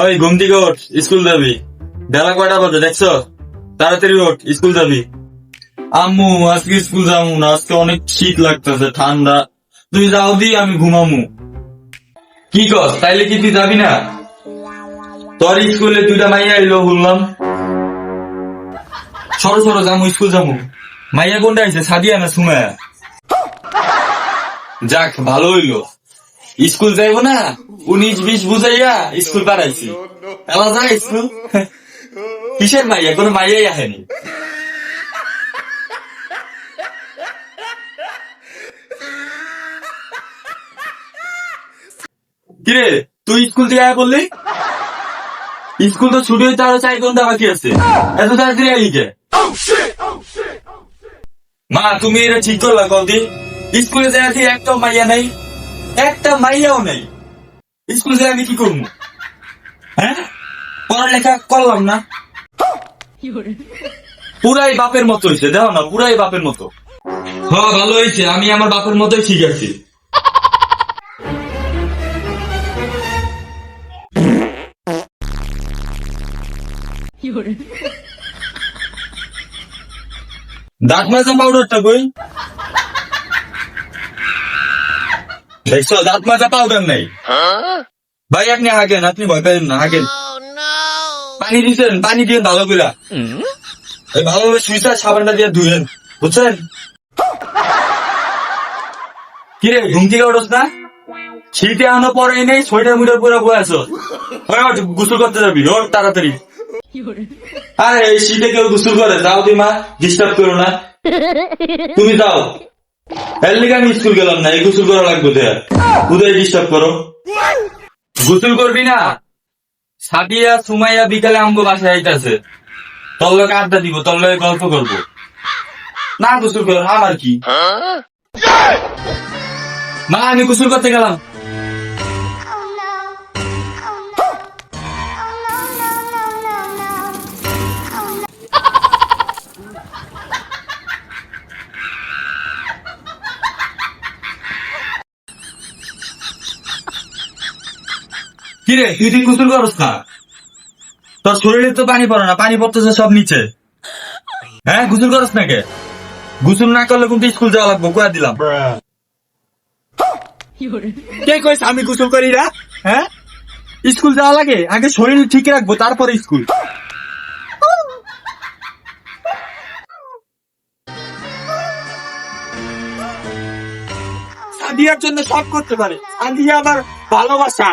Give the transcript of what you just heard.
ওই ঘুম থেকে ওঠ, স্কুল যাবি। বেলা কয়টা বাজে দেখছো? তাড়াতাড়ি ওঠ, স্কুল যাবি। আম্মু আজকে স্কুল যাবো না, আজকে অনেক শীত লাগতেছে, ঠান্ডা। তুই যাও দি, আমি ঘুমামু। কি কর, তাইলে কি তুই যাবি না? তোর স্কুলে দুইটা মাইয়া এলো বললাম। সরো সরো, যাবো স্কুল যাবো। মাইয়া কোনটা আইছে, সাদিয়া না সুমায়া? যাক ভালো হইলো, স্কুল যাইবো না, 19-20 বুঝাইয়া স্কুল পাঠাইছি। এলা যা স্কুল। কিসের মাইয়া, কোনো মাইয়াই আহেনি। কিরে তুই স্কুল থেকে আয়া বললি? স্কুল তো ছুটি হইতে আরো 4 ঘন্টা বাকি আছে, এত তাড়াতাড়ি আইলি কে? মা তুমি এটা ঠিক করলা কদি? স্কুলে যাই একটা মাইয়া নাই, একটা মাইয়াও নাই। স্কুল যাই আমি কি করবো? হ্যাঁ, পড়ালেখা করলাম না। পুরাই বাপের মতো হয়েছে, দেখো না, পুরাই বাপের মতো। হ্যাঁ ভালো হয়েছে, আমি আমার বাপের মতোই ঠিক আছি। দাঁত মাজা পাউডারটা কই? দেখছো দাঁত মাজা পাউডার নাই। ভাই আপনি হাগেন, আপনি ভয় পেলেন না, হাগেন। পানি দিচ্ছেন, পানি দিয়ে ভালো করে ভালোভাবে সুইচা সাবানটা দিয়ে ধুয়েন, বুঝছেন? কিরে ঘুম থেকে ওঠস না? শীতে আনো পরে নেই, সোয়েটার মুটার পরে বয়ে আছো। গোসল করতে যাবি, ওর তাড়াতাড়ি। আরে এই শীতে কেউ গোসল করে? যাও দি মা, ডিস্টার্ব করো না। তুমি যাও, এর লিগে আমি স্কুল গেলাম না, এই গোসল করা লাগবে। কোথায় ডিস্টার্ব করো? গোসল করবি না? সাদিয়া সুমাইয়া বিকালে আমগো বাসায় আইতাছে, তোর লোক আড্ডা দিব, তোর লোক গল্প করবো। না গোসল কর, আমার কি। মা আমি গোসল করতে গেলাম। কিরে তুই গোসল করস না? তোর শরীরে তো পানি পড়ে না, পানি পড়তেছে সব নিচে। হ্যাঁ গোসল করস না কে? গোসল না করলে কিন্তু স্কুল যাওয়া লাগবো, কয়া দিলাম। কে কইস আমি গোসল করি না? হ্যাঁ, স্কুল যাওয়া লাগে, আগে শরীর ঠিক রাখবো তারপরে স্কুল। সাদিয়ার জন্য সব করতে পারে, সাদিয়া আমার ভালোবাসা।